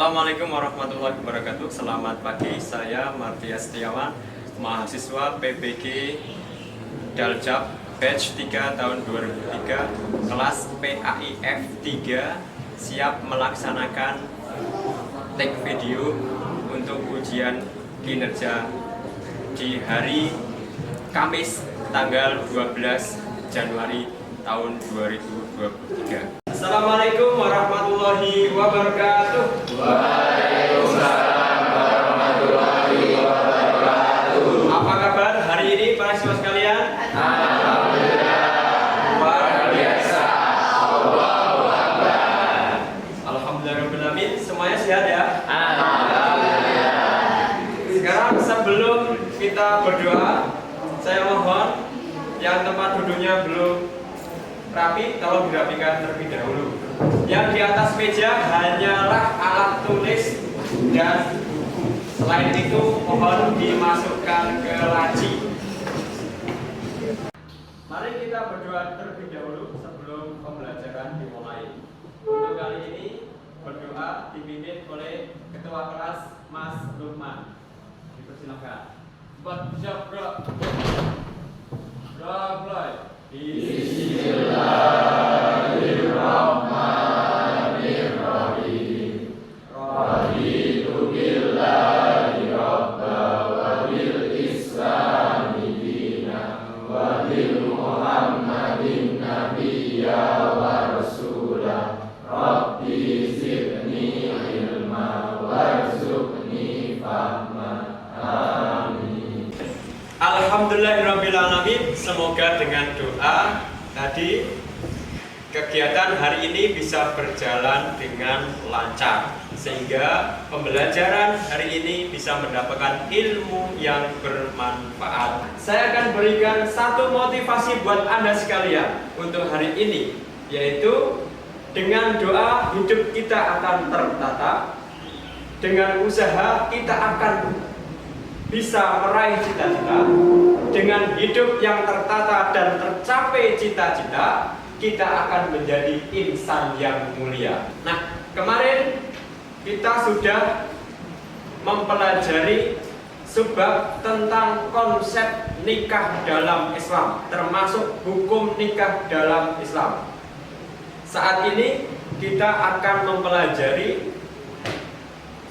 Assalamualaikum warahmatullahi wabarakatuh. Selamat pagi, saya Martia Setiawan, mahasiswa PPG Daljab batch 3 tahun 2003, kelas PAIF 3, siap melaksanakan take video untuk ujian kinerja di hari Kamis tanggal 12 Januari tahun 2023. Assalamualaikum warahmatullahi wabarakatuh. Waalaikumsalam warahmatullahi wabarakatuh. Apa kabar hari ini para siswa sekalian? Alhamdulillah, luar biasa. Allahu Akbar. Alhamdulillahirrahmanirrahim. Semuanya sehat ya? Alhamdulillah. Sekarang sebelum kita berdoa, saya mohon yang tempat duduknya belum rapi, tolong dirapikan terlebih dahulu. Yang di atas meja hanyalah alat tulis dan buku. Selain itu mohon dimasukkan ke laci. Mari kita berdoa terlebih dahulu sebelum pembelajaran dimulai. Untuk kali ini berdoa dipimpin oleh Ketua Kelas Mas Lukman. Dipersilakan. Baca Bismillahirrahmanirrahim. Raditu billahi rabba wa bil islami dinan wa bil muhammadin nabiyya wa rasulah. Rabbi zidni ilma warzuqni fahma. Amin. Alhamdulillahirrahmanirrahim. Semoga dengan doa tadi kegiatan hari ini bisa berjalan dengan lancar, sehingga pembelajaran hari ini bisa mendapatkan ilmu yang bermanfaat. Saya akan berikan satu motivasi buat Anda sekalian untuk hari ini, yaitu dengan doa hidup kita akan tertata, dengan usaha kita akan bisa meraih cita-cita. Dengan hidup yang tertata dan tercapai cita-cita, kita akan menjadi insan yang mulia. Nah, kemarin kita sudah mempelajari sebab tentang konsep nikah dalam Islam, termasuk hukum nikah dalam Islam. Saat ini kita akan mempelajari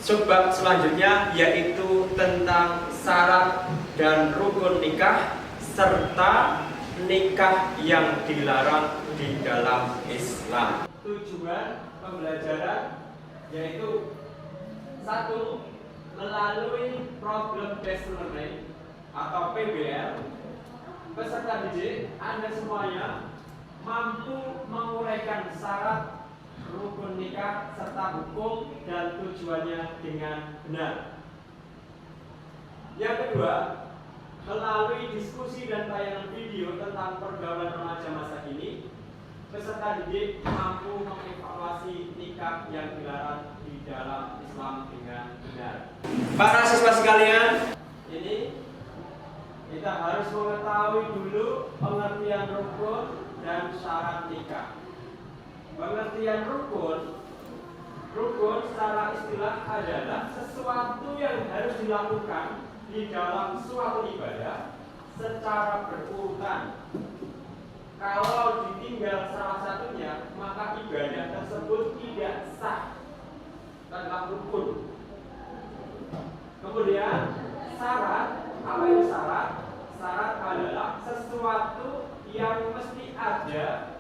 sebab selanjutnya, yaitu tentang syarat dan rukun nikah serta nikah yang dilarang di dalam Islam. Tujuan pembelajaran yaitu satu, melalui problem based learning atau PBL, peserta didik Anda semuanya mampu menguraikan syarat rukun nikah serta hukum dan tujuannya dengan benar. Yang kedua, melalui diskusi dan tayangan video tentang pergaulan remaja masa kini, peserta didik mampu mengevaluasi nikah yang dilarang di dalam Islam dengan benar. Para siswa sekalian, ini kita harus mengetahui dulu pengertian rukun dan syarat nikah. Pengertian rukun secara istilah adalah sesuatu yang harus dilakukan di dalam suatu ibadah secara berurutan. Kalau ditinggal salah satunya, maka ibadah tersebut tidak sah, tetap rukun. Kemudian syarat, apa itu syarat? Syarat adalah sesuatu yang mesti ada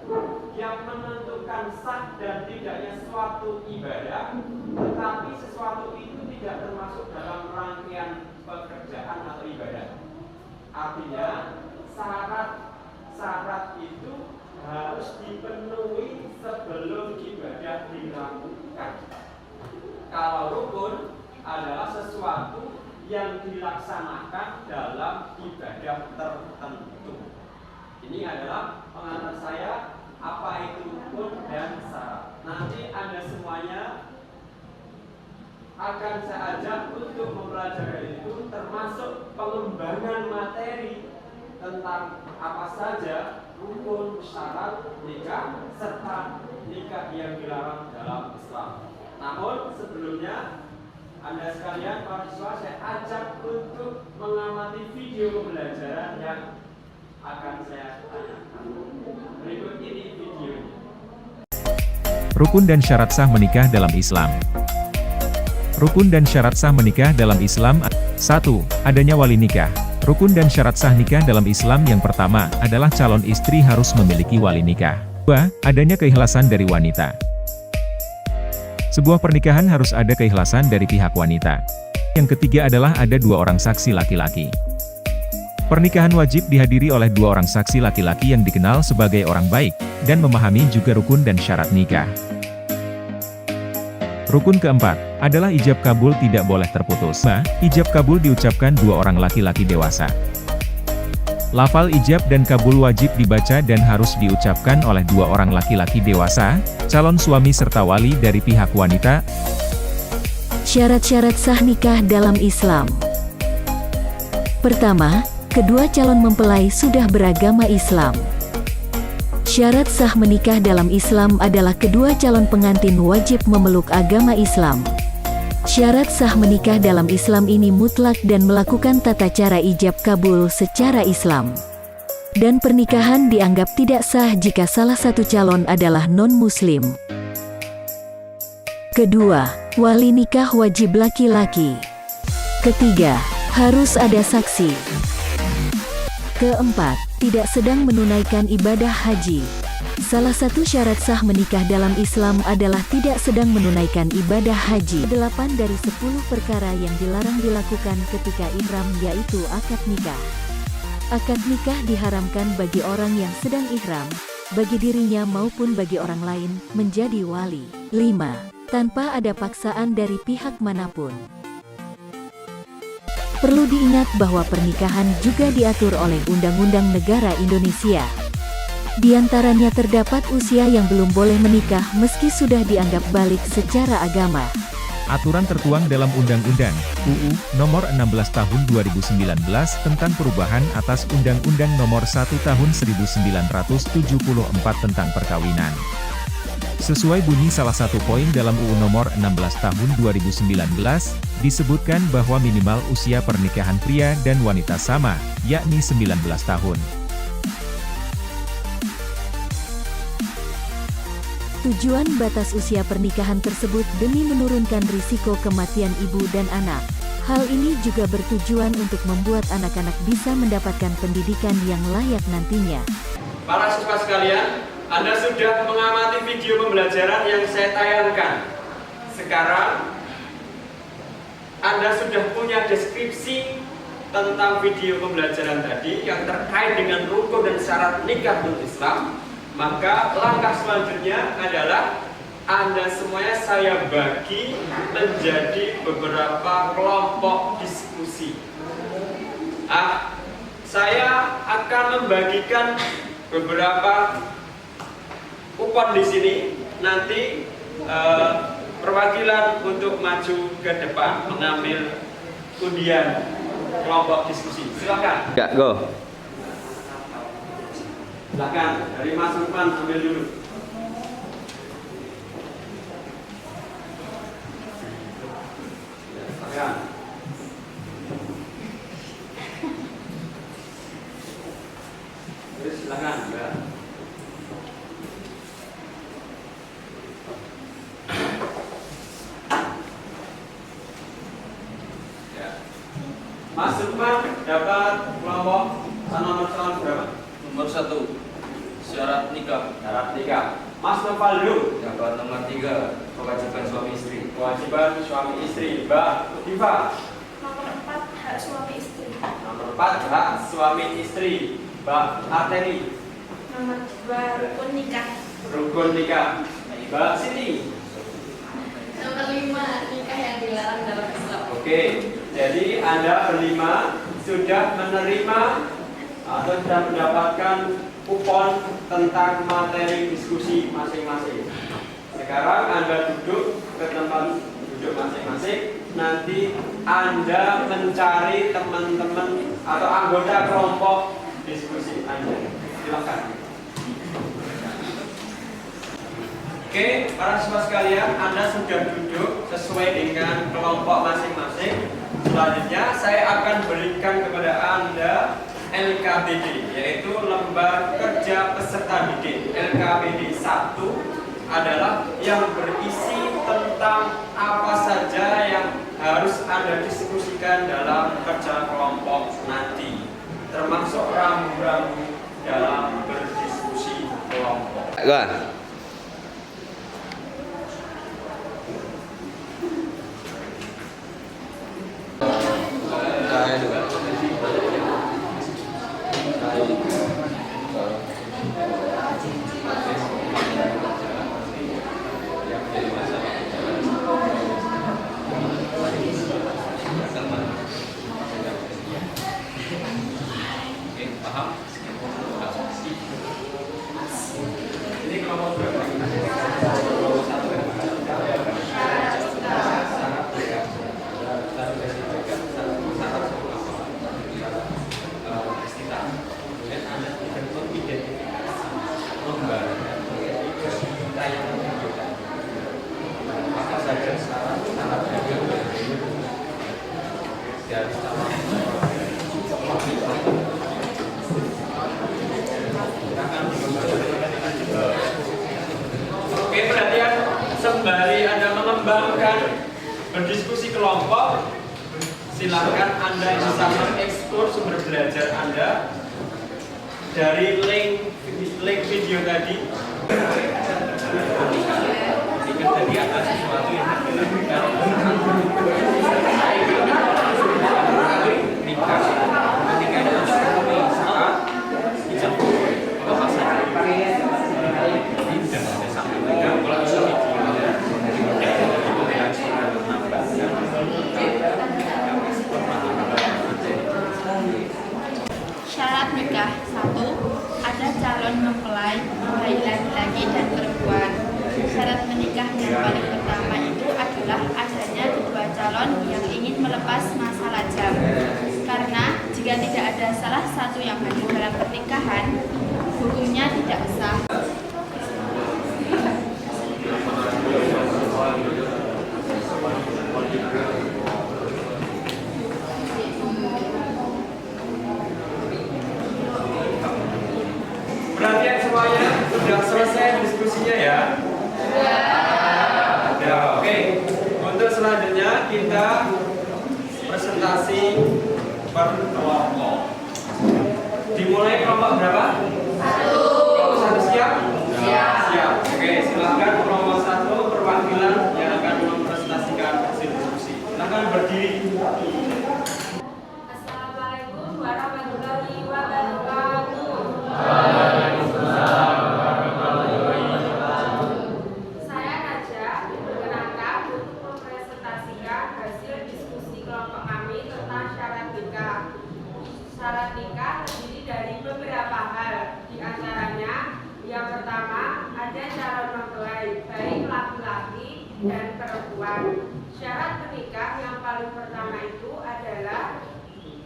yang menentukan sah dan tidaknya suatu ibadah, tetapi sesuatu itu tidak termasuk dalam rangkaian pekerjaan atau ibadah. Artinya syarat itu harus dipenuhi sebelum ibadah dilakukan. Kalau rukun adalah sesuatu yang dilaksanakan dalam ibadah tertentu. Ini adalah pengantar saya apa itu rukun dan syarat. Nanti Anda semuanya akan saya ajak untuk mempelajari itu, termasuk pengembangan materi tentang apa saja rukun, syarat nikah serta nikah yang dilarang dalam Islam. Namun sebelumnya Anda sekalian para siswa saya ajak untuk mengamati video pembelajaran yang akan saya tanyakan. Berikut ini videonya. Rukun dan syarat sah menikah dalam Islam. Rukun dan syarat sah menikah dalam Islam. 1. Adanya wali nikah. Rukun dan syarat sah nikah dalam Islam yang pertama adalah calon istri harus memiliki wali nikah. 2. Adanya keikhlasan dari wanita. Sebuah pernikahan harus ada keikhlasan dari pihak wanita. Yang ketiga adalah ada 2 orang saksi laki-laki. Pernikahan wajib dihadiri oleh 2 orang saksi laki-laki yang dikenal sebagai orang baik, dan memahami juga rukun dan syarat nikah. Rukun keempat, adalah ijab kabul tidak boleh terputus. Ijab kabul diucapkan 2 orang laki-laki dewasa. Lafal ijab dan kabul wajib dibaca dan harus diucapkan oleh 2 orang laki-laki dewasa, calon suami serta wali dari pihak wanita. Syarat-syarat sah nikah dalam Islam. Pertama, kedua calon mempelai sudah beragama Islam. Syarat sah menikah dalam Islam adalah kedua calon pengantin wajib memeluk agama Islam. Syarat sah menikah dalam Islam ini mutlak dan melakukan tata cara ijab kabul secara Islam. Dan pernikahan dianggap tidak sah jika salah satu calon adalah non-muslim. Kedua, wali nikah wajib laki-laki. Ketiga, harus ada saksi. Keempat, tidak sedang menunaikan ibadah haji. Salah satu syarat sah menikah dalam Islam adalah tidak sedang menunaikan ibadah haji. 8 dari 10 perkara yang dilarang dilakukan ketika ihram yaitu akad nikah. Akad nikah diharamkan bagi orang yang sedang ihram, bagi dirinya maupun bagi orang lain, menjadi wali. 5. Tanpa ada paksaan dari pihak manapun. Perlu diingat bahwa pernikahan juga diatur oleh Undang-Undang Negara Indonesia. Di antaranya terdapat usia yang belum boleh menikah meski sudah dianggap balik secara agama. Aturan tertuang dalam Undang-Undang UU Nomor 16 Tahun 2019 tentang perubahan atas Undang-Undang Nomor 1 Tahun 1974 tentang perkawinan. Sesuai bunyi salah satu poin dalam UU Nomor 16 Tahun 2019, disebutkan bahwa minimal usia pernikahan pria dan wanita sama, yakni 19 tahun. Tujuan batas usia pernikahan tersebut demi menurunkan risiko kematian ibu dan anak. Hal ini juga bertujuan untuk membuat anak-anak bisa mendapatkan pendidikan yang layak nantinya. Para siswa sekalian, Anda sudah mengamati video pembelajaran yang saya tayangkan. Sekarang, Anda sudah punya deskripsi tentang video pembelajaran tadi yang terkait dengan rukun dan syarat nikah dalam Islam. Maka langkah selanjutnya adalah Anda semuanya saya bagi menjadi beberapa kelompok diskusi. Saya akan membagikan beberapa kupon di sini. Nanti perwakilan untuk maju ke depan mengambil undian kelompok diskusi. Silakan. Ya, go. Silakan, dari Mas Lukman ambil dulu. Silakan. Terus silakan, ya. Mas Lukman dapat kelompok nomor calon berapa? Nomor 1, syarat nikah. Syarat nikah. Mas Novaldo Dapat nomor 3, kewajiban suami istri. kewajiban suami istri. Mbak Diva Nomor 4, hak suami istri. nomor 4 hak suami istri. Mbak Arteni Nomor 2, rukun nikah. rukun nikah. Mbak Siti. Nomor 5, nikah yang dilarang dalam Islam. Oke, jadi Anda berlima sudah menerima atau sudah mendapatkan kupon tentang materi diskusi masing-masing. Sekarang Anda duduk ke tempat duduk masing-masing. Nanti Anda mencari teman-teman atau anggota kelompok diskusi Anda. Silakan. Oke, para siswa sekalian, Anda sudah duduk sesuai dengan kelompok masing-masing. Selanjutnya, saya akan berikan kepada Anda LKPD, yaitu Lembar Kerja Peserta Didik. LKPD 1 adalah yang berisi tentang apa saja yang harus Anda diskusikan dalam kerja kelompok nanti, termasuk rambu-rambu dalam berdiskusi kelompok. Ini kelompok berapa? Oke, perhatian, sembari Anda mengembangkan berdiskusi kelompok, silakan Anda bisa mengeksplor sumber belajar Anda dari link video tadi. Tadi ada sesuatu yang dilakukan Syarat nikah 1. Ada calon mempelai baik laki-laki dan perempuan. Syarat menikah yang paling pertama itu adalah adanya kedua calon yang ingin melepas masa lajang. Karena jika tidak ada salah satu yang hadir dalam pernikahan, hukumnya tidak sah. Perhatian semuanya, sudah selesai diskusinya ya? Ya, oke. Untuk selanjutnya kita presentasi per kelompok. Dimulai kelompok berapa? 1. Kelompok 1 siap? Siap. Oke, silakan kelompok 1 perwakilan yang akan mempresentasikan hasil diskusi. Silakan berdiri. Assalamualaikum warahmatullahi wabarakatuh. Saya Naja diperkenankan untuk mempresentasikan hasil diskusi kelompok kami tentang syarat nikah. Syarat nikah terdiri dari beberapa hal, di antaranya yang pertama ada calon mempelai baik laki-laki dan perempuan. Syarat menikah yang paling pertama itu adalah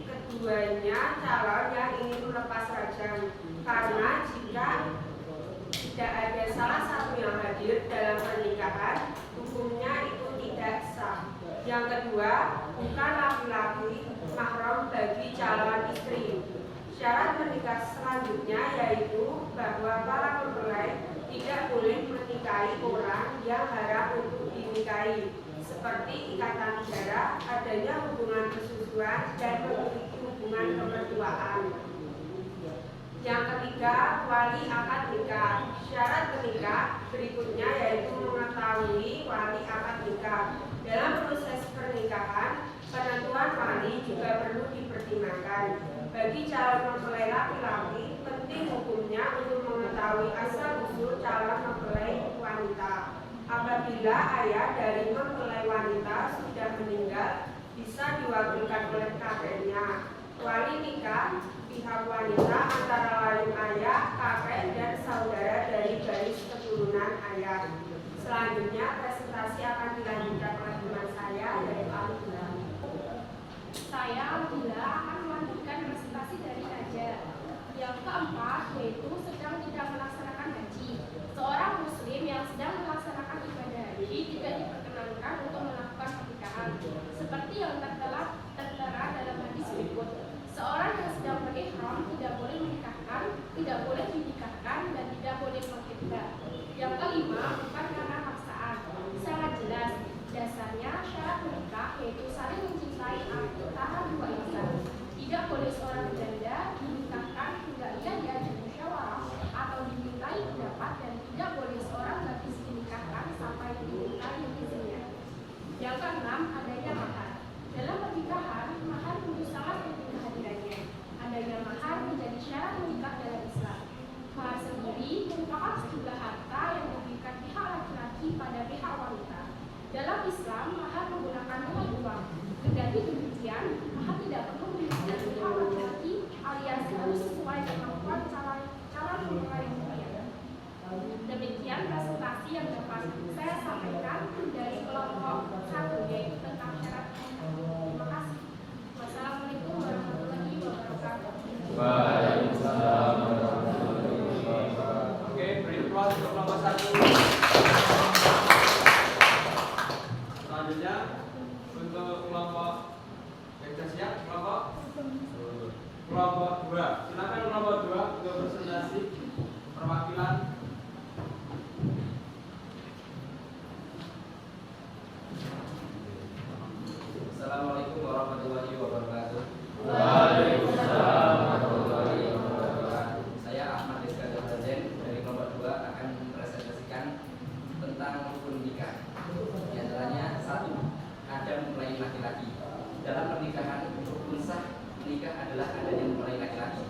keduanya calon yang ingin melepas rajang, karena jika tidak ada salah satu yang hadir dalam pernikahan, hukumnya itu tidak sah. Yang kedua, bukan laki-laki mahram bagi calon istri. Syarat menikah selanjutnya yaitu bahwa para mempelai tidak boleh menikahi orang yang haram untuk dinikahi, seperti ikatan darah, adanya hubungan persusuan, dan memiliki hubungan kemertuaan. Yang ketiga, wali akad nikah. Syarat menikah berikutnya yaitu mengetahui wali akad nikah. Dalam proses pernikahan, penentuan wali juga perlu dipertimbangkan. Bagi calon mempelai laki-laki, penting hukumnya untuk mengetahui asal-usul calon mempelai wanita. Apabila ayah dari mempelai wanita sudah meninggal, bisa diwakilkan oleh kakeknya. Wali nikah pihak wanita antara lain ayah, kakek, dan saudara dari garis keturunan ayah. Selanjutnya presentasi akan dilanjutkan oleh teman saya yaitu Alhamdulillah. Saya Alhamdulillah akan melanjutkan presentasi dari Naja. Yang keempat yaitu sedang tidak melaksanakan haji. Seorang muslim yang sedang melaksanakan Islam. Seperti yang tertera dalam hadis berikut. Seorang yang sedang berihram tidak boleh menikahkan, tidak boleh dinikahkan, dan tidak boleh mengiddah. Yang kelima, bukan karena paksaan. Sangat jelas, dasarnya syarat menikah yaitu saling mencintai antara dua insan. Tidak boleh seorang janda dinikahkan hingga ia diajak musyawarah atau dimintai pendapat, dan tidak boleh seorang gadis dinikahkan sampai dimintai izinnya. Yang keenam, adanya mahar. Dalam pernikahan, mahar tentu sangat penting kehadirannya. Adanya mahar menjadi syarat menikah dalam Islam. Mahar sendiri merupakan sejumlah harta yang diberikan pihak laki-laki pada pihak wanita. Dalam Islam, mahar menggunakan uang. Kendati demikian, mahar tidak perlu diberikan pihak laki-laki alias harus sesuai kemampuan calon mempelai pria. Demikian presentasi yang dapat saya sampaikan dari kelompok 1, yaitu tentang syarat nikah. Terima kasih. Wassalamualaikum warahmatullahi wabarakatuh. Waalaikumsalam warahmatullahi wabarakatuh. Oke, beri aplaus untuk kelompok 1. Selanjutnya untuk kelompok siap, kelompok 2. Silakan kelompok 2 untuk presentasi perwakilan. Assalamualaikum warahmatullahi wabarakatuh. Waalaikumsalam warahmatullahi wabarakatuh. Saya Ahmad Rizka Zain dari kelompok 2 akan mempresentasikan tentang rukun nikah. Di antaranya 1, ada mempelai laki-laki. Dalam pernikahan, rukun sah menikah adalah adanya mempelai laki-laki.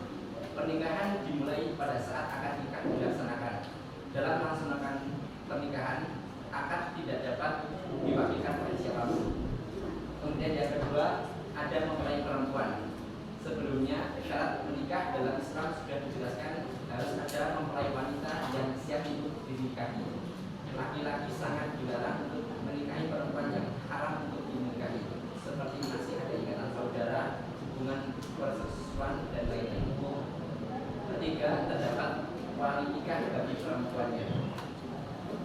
Pernikahan dimulai pada saat akad nikah dilaksanakan. Dalam melaksanakan pernikahan, akad tidak dapat diwakilkan oleh siapapun. Kemudian yang kedua, ada mempelai perempuan. Sebelumnya, syarat menikah dalam Islam sudah dijelaskan harus ada mempelai wanita yang siap untuk dinikahi. Laki-laki sangat dilarang untuk menikahi perempuan yang haram untuk dinikahi, seperti masih ada ikatan saudara, hubungan persesuaian, dan lainnya. Ketiga, terdapat wali nikah bagi perempuannya.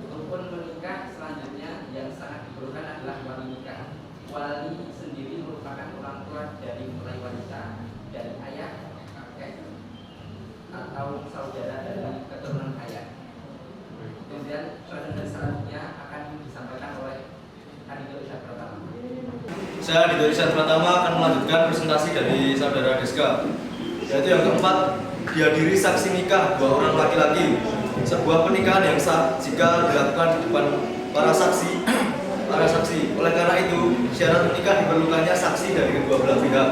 Rukun menikah selanjutnya yang sangat diperlukan adalah wali nikah. Wali sendiri merupakan orang tua dari mempelai wanita, dari ayah, kakek, atau saudara dari keturunan ayah. Kemudian presentasi selanjutnya akan disampaikan oleh Aditya Isyad Pratama. Saya Aditya Isyad Pratama akan melanjutkan presentasi dari saudara Deska, yaitu yang keempat, dihadiri saksi nikah dua orang laki-laki. Sebuah pernikahan yang sah jika dilakukan di depan para saksi. Oleh karena itu, syarat menikah diperlukannya saksi dari kedua belah pihak.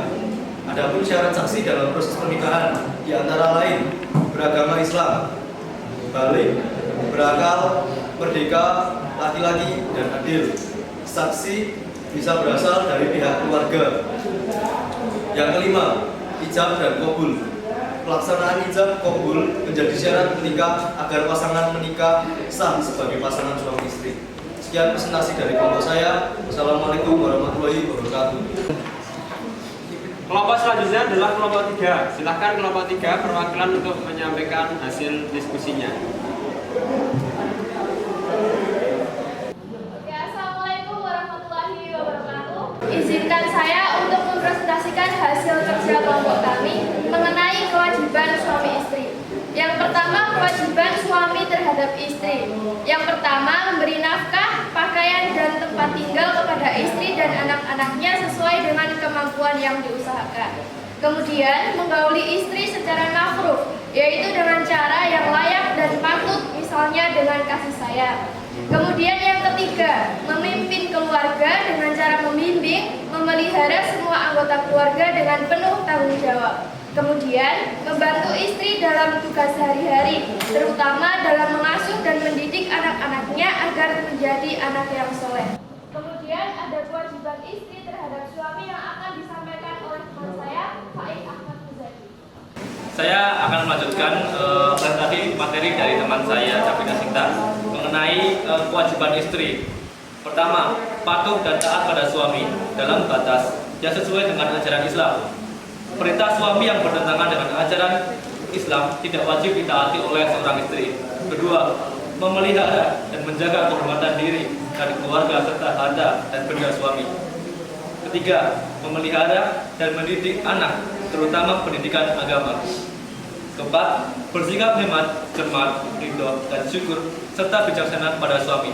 Adapun syarat saksi dalam proses pernikahan di antara lain beragama Islam, balik, berakal, merdeka, laki-laki, dan adil. Saksi bisa berasal dari pihak keluarga. Yang kelima, ijab dan qabul. Pelaksanaan ijab qabul menjadi syarat menikah agar pasangan menikah sah sebagai pasangan suami istri. Sekian presentasi dari kelompok saya. Wassalamualaikum warahmatullahi wabarakatuh. Kelompok selanjutnya adalah kelompok 3. Silakan kelompok 3 perwakilan untuk menyampaikan hasil diskusinya. Oke, assalamualaikum warahmatullahi wabarakatuh. Izinkan saya untuk mempresentasikan hasil kerja kelompok kami mengenai kewajiban suami istri. Yang pertama, kewajiban suami terhadap istri. Yang pertama, memberi nafkah, pakaian, dan tempat tinggal kepada istri dan anak-anaknya sesuai dengan kemampuan yang diusahakan. Kemudian, menggauli istri secara ma'ruf, yaitu dengan cara yang layak dan patut, misalnya dengan kasih sayang. Kemudian yang ketiga, memimpin keluarga dengan cara membimbing, memelihara semua anggota keluarga dengan penuh tanggung jawab. Kemudian, membantu istri dalam tugas sehari-hari, terutama dalam mengasuh dan mendidik anak-anaknya agar menjadi anak yang soleh. Kemudian, ada kewajiban istri terhadap suami yang akan disampaikan oleh teman saya, Faik Ahmad Muzadi. Saya akan melanjutkan tadi materi dari teman saya, Davina Sinta, mengenai kewajiban istri. Pertama, patuh dan taat pada suami dalam batas yang sesuai dengan ajaran Islam. Perintah suami yang bertentangan dengan ajaran Islam tidak wajib ditaati oleh seorang istri. Kedua, memelihara dan menjaga kehormatan diri dan keluarga serta harta dan benda suami. Ketiga, memelihara dan mendidik anak, terutama pendidikan agama. Keempat, bersikap hemat, cermat, ridho, dan syukur, serta bijaksana pada suami.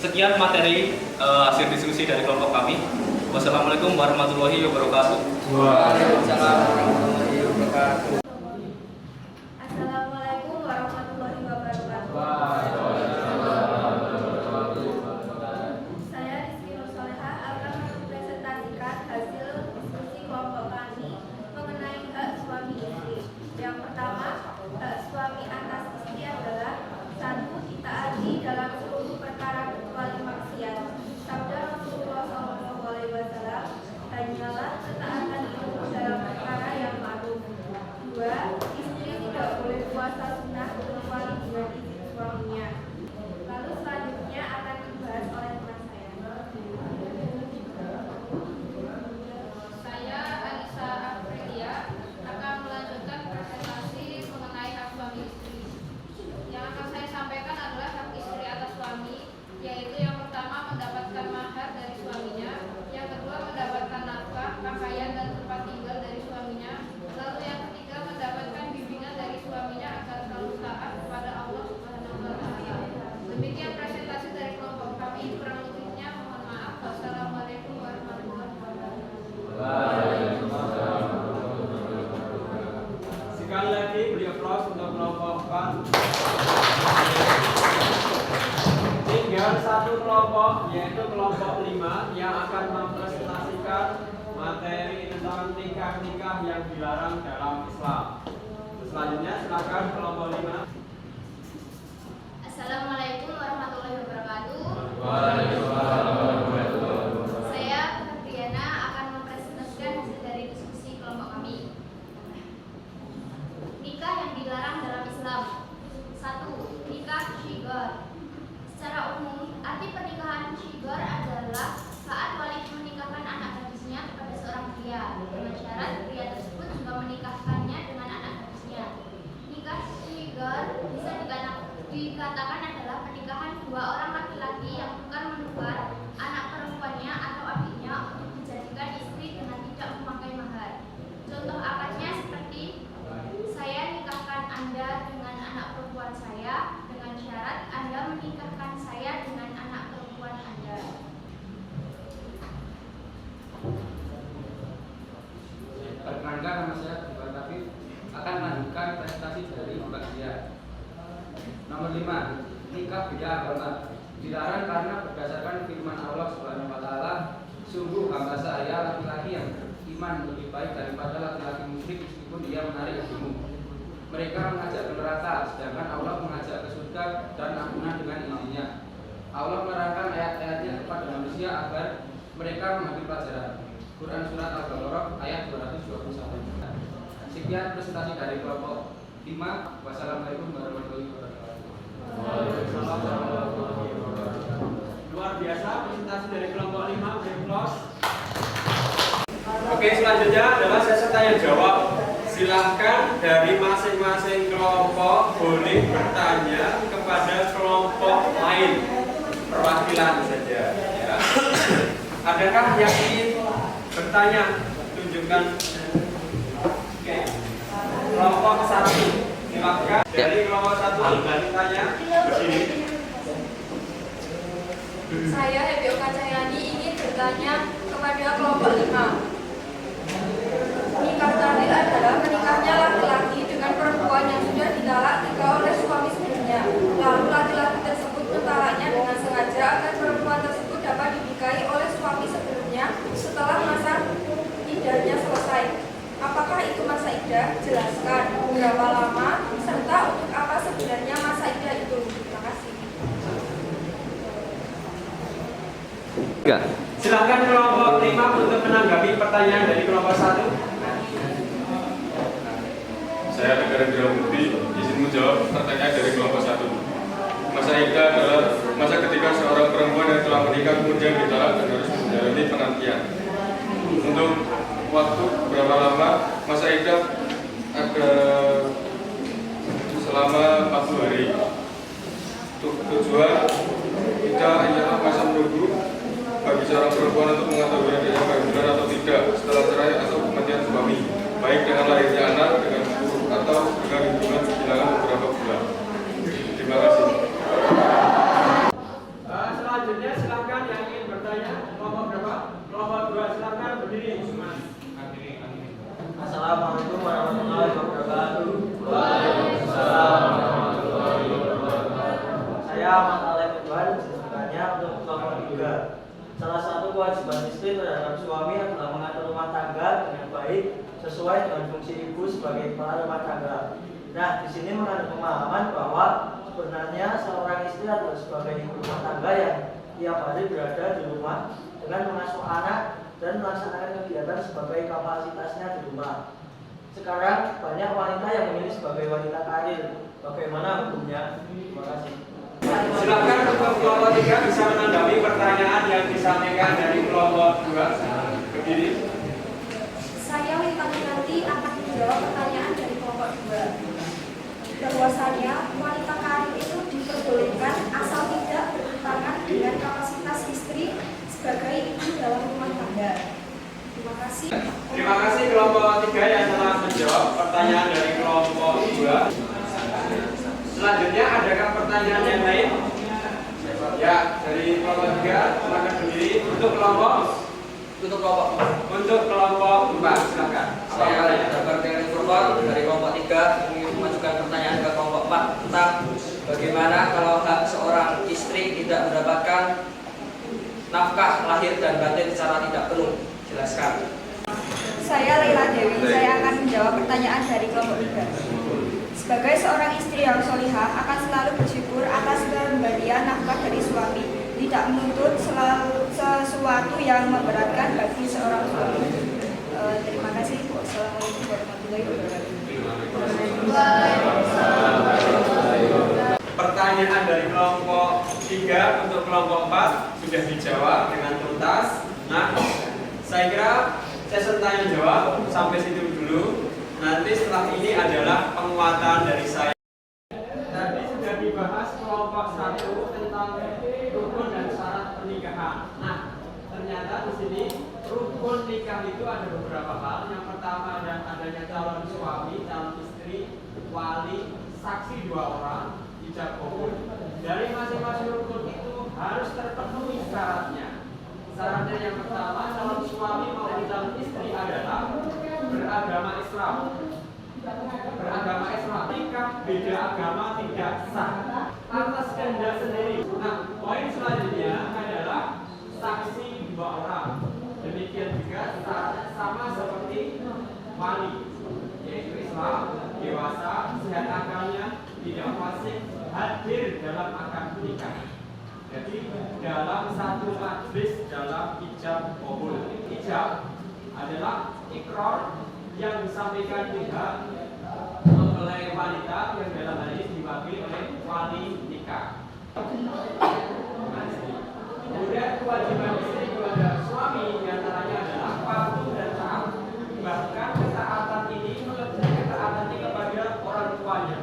Sekian materi hasil diskusi dari kelompok kami. Wassalamualaikum warahmatullahi wabarakatuh. Waalaikumsalam warahmatullahi wabarakatuh. Assalamualaikum warahmatullahi wabarakatuh. Saya Rizky Nursoleha akan mempresentasikan hasil diskusi kelompok kami mengenai hak suami istri. Yang pertama, hak suami atas istri adalah 1. Ditaati dalam seluruh perkara kecuali maksiat. Sabda Rasulullah SAW, hanyalah ketaatan itu dalam perkara yang ma'ruf. 2. Istri tidak boleh puasa sunnah kecuali dengan izin suaminya. Lalu selanjutnya akan dibahas oleh teman saya. Saya Anissa Aprilia akan melanjutkan presentasi mengenai hak suami istri. Yang akan saya sampaikan adalah hak istri atas suami, yaitu yang pertama mendapatkan mahar dari suaminya, yang kedua mendapatkan nafkah, pakaian dan tempat tinggal dari suaminya, lalu yang ketiga mendapatkan bimbingan dari suaminya agar selalu taat kepada Allah Subhanahu wa Ta'ala. Demikian presentasi dari kelompok kami, kurang lebihnya mohon maaf. Wassalamualaikum warahmatullahi wabarakatuh. Sekali lagi beri aplaus untuk kelompok 4. Tinggal satu kelompok, yaitu kelompok 5 yang akan mempresentasikan materi tentang nikah-nikah yang dilarang dalam Islam. Selanjutnya silakan kelompok 5. Assalamualaikum warahmatullahi wabarakatuh. Saya Febriana akan mempresentasikan hasil dari diskusi kelompok kami. Nikah yang dilarang dalam Islam. 1. Nikah Shigor. Secara umum, arti pernikahan Shigor adalah saat wali menikahkan anak gadisnya kepada seorang pria dengan syarat pria tersebut juga menikahkannya dengan anak gadisnya. Nikah Shigor bisa dikatakan adalah pernikahan dua orang laki-laki yang bukan menukar anak perempuannya atau adiknya untuk dijadikan istri dengan tidak memakai mahar. Contoh akadnya seperti, saya nikahkan Anda dengan anak perempuan saya dengan syarat Anda menikahkan saya dengan anak perempuan Anda. Perkenalkan, nama saya Iwan Taufik akan melanjutkan presentasi dari Mbak Sia. Nomor 5, nikah beda agama dilarang karena berdasarkan firman Allah Subhanahu wa Ta'ala, sungguh hamba saya laki-laki yang beriman lebih baik daripada laki-laki musyrik meskipun dia menarik hatimu. Mereka mengajak ke neraka, sedangkan Allah mengajak ke surga dan ampunan dengan izinnya. Allah menerangkan ayat-ayatnya kepada manusia agar mereka mengambil pelajaran. Quran Surat Al-Baqarah ayat 221. Sekian presentasi dari kelompok 5. Wassalamualaikum warahmatullahi wabarakatuh. Luar biasa presentasi dari kelompok 5. Beri aplaus. Oke, selanjutnya adalah sesi tanya jawab. Silahkan dari masing-masing kelompok boleh bertanya kepada kelompok lain, perwakilan saja. Ya. Adakah yang ingin bertanya? Tunjukkan. Oke. Kelompok 1. Silahkan dari kelompok 1 bertanya. Berdiri. Saya Hebi Okacayani ingin bertanya kepada kelompok 5. Nikah tahlil adalah menikahnya laki-laki dengan perempuan yang sudah ditalak 3 oleh suami sebelumnya. Lalu laki-laki tersebut mentalaknya dengan sengaja agar perempuan tersebut dapat dinikahi oleh suami sebelumnya setelah masa iddahnya selesai. Apakah itu masa iddah? Jelaskan berapa lama serta untuk apa sebenarnya masa iddah itu. Terima kasih. Silakan kelompok 5 untuk menanggapi pertanyaan dari kelompok 1. Saya Negara Budi, izin menjawab pertanyaan dari kelompok 1. Masa iddah adalah masa ketika seorang perempuan yang telah menikah kemudian ditalak dan harus menjalani penantian. Untuk waktu berapa lama masa iddah? Ada selama 40 hari. Tujuan iddah ialah masa menunggu bagi seorang perempuan untuk mengetahui adanya kehamilan atau tidak setelah cerai atau kematian suami, baik dengan lahirnya anak, dengan buruk atau dengan hubungan sebilangan beberapa bulan. Terima kasih. Selanjutnya silakan yang ingin bertanya. Kelompok berapa? Kelompok 2 silakan berdiri. Assalamualaikum warahmatullahi wabarakatuh. Waalaikumsalam warahmatullahi wabarakatuh. Saya Ahmad Alef Edwan, bertanya untuk kelompok 3. Salah satu kewajiban istri terhadap suami adalah mengatur rumah tangga dengan baik sesuai dengan fungsi ibu sebagai kepala rumah tangga. Nah, di sini mengandung pemahaman bahwa sebenarnya seorang istri adalah sebagai ibu rumah tangga yang tiap hari berada di rumah dengan mengasuh anak dan melaksanakan kegiatan sebagai kapasitasnya di rumah. Sekarang banyak wanita yang memilih sebagai wanita karir. Bagaimana hukumnya? Terima kasih. Silakan untuk kelompok 3 bisa menanggapi pertanyaan yang disampaikan dari kelompok 2. Berdiri. Saya Wita Minanti akan menjawab pertanyaan dari kelompok 2. Bahwasanya wanita karir itu diperbolehkan asal tidak bertentangan dengan kapasitas istri sebagai ibu dalam rumah tangga. Terima kasih. Terima kasih kelompok 3 yang telah menjawab pertanyaan dari kelompok 2. Selanjutnya adakah pertanyaan yang lain? Ya, dari kelompok 3 silakan berdiri. Untuk kelompok 4 silakan. Saya Dr. Terry Furqon dari kelompok 3 ingin mengajukan pertanyaan ke kelompok 4 tentang bagaimana kalau hak seorang istri tidak mendapatkan nafkah lahir dan batin secara tidak penuh. Jelaskan. Saya Leila Dewi, saya akan menjawab pertanyaan dari kelompok 3. Sebagai seorang istri yang solihah akan selalu bersyukur atas pemberian nafkah dari suami, tidak menuntut sesuatu yang memberatkan bagi seorang suami. Terima kasih. Wassalamualaikum warahmatullahi wabarakatuh. Pertanyaan dari kelompok 3 untuk kelompok 4 sudah dijawab dengan tuntas. Nah, saya kira sesi tanya jawab sampai situ dulu. Nanti setelah ini adalah penguatan dari saya. Tadi sudah dibahas kelompok 1 tentang rukun dan syarat pernikahan. Nah, ternyata di sini rukun nikah itu ada beberapa hal. Yang pertama adanya calon suami, calon istri, wali, saksi 2 orang, ijab kabul. Dari masing-masing rukun itu harus terpenuhi syaratnya. Syaratnya yang pertama, calon suami maupun calon istri adalah beragama Islam. Beragama Islam, nikah beda agama tidak sah atas kehendak sendiri. Nah, poin selanjutnya adalah saksi 2 orang. Demikian juga syaratnya sama seperti wali, yaitu Islam, dewasa, sehat akalnya, tidak fasik, hadir dalam akad nikah. Jadi dalam satu majlis dalam ijab kabul. Ijab adalah ikrar yang disampaikan pihak mempelai wanita yang dalam hal ini diwakili oleh wali nikah. Kemudian kewajiban istri kepada suami diantaranya adalah patuh dan taat. Bahkan ketaatan ini melebihi ketaatannya kepada orang tuanya.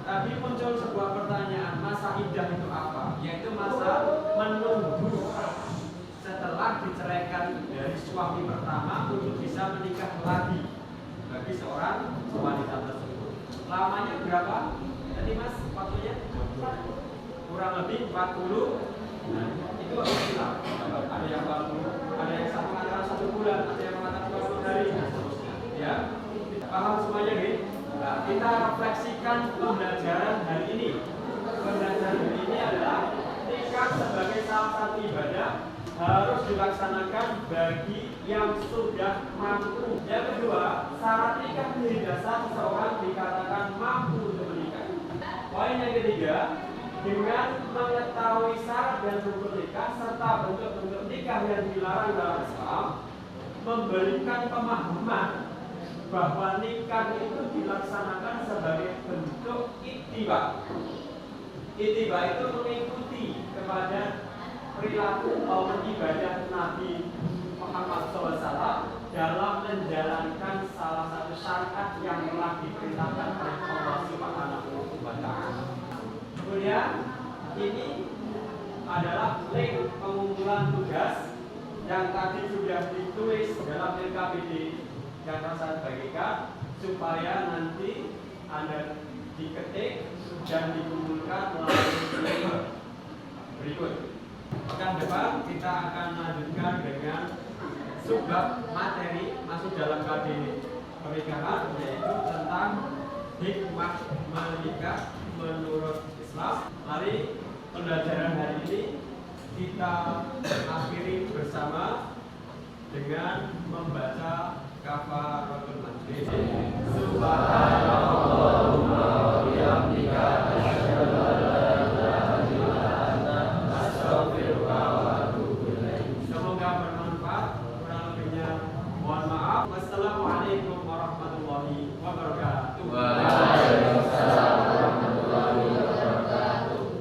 Tadi muncul sebuah pertanyaan, masa iddah itu apa? Yaitu masa menunggu setelah diceraikan dari suami pertama untuk bisa menikah lagi bagi seorang wanita tersebut. Lamanya berapa? Tadi Mas, waktunya? Kurang lebih 40. Nah, itu istilah. Ada yang 40, ada yang mengatakan 1 bulan, ada yang mengatakan 20 hari, dan seterusnya. Ya, paham semuanya, gitu? Nah, kita refleksikan pembelajaran hari ini. Pembelajaran hari ini adalah nikah sebagai salah satu ibadah harus dilaksanakan bagi yang sudah mampu. Yang kedua, syarat nikah menjadi dasar seseorang dikatakan mampu untuk menikah. Poin yang ketiga, dengan mengetahui syarat dan rukun nikah serta bentuk-bentuk nikah yang dilarang dalam Islam, memberikan pemahaman bahwa nikah itu dilaksanakan sebagai bentuk ittiba. Ittiba itu mengikuti kepada perilaku maupun ibadah Nabi Muhammad SAW dalam menjalankan salah satu syariat yang telah diperintahkan oleh Allah Subhanahu wa Ta'ala. Kemudian ini adalah link pengumpulan tugas yang tadi sudah ditulis dalam LKPD yang akan saya bagikan supaya nanti Anda diketik dan dikumpulkan melalui berikut. Pekan depan kita akan lanjutkan dengan subbab materi masuk dalam KD pernikahan, yaitu tentang hikmah menikah menurut Islam. Mari pembelajaran hari ini kita akhiri bersama dengan membaca kafaratul majlis. Subhanallahumma wa bihamdika asyhadu an la ilaha illa anta astaghfiruka wa atubu ilaik. Semoga bermanfaat. Kurang lebihnya mohon maaf. Wassalamualaikum warahmatullahi wabarakatuh.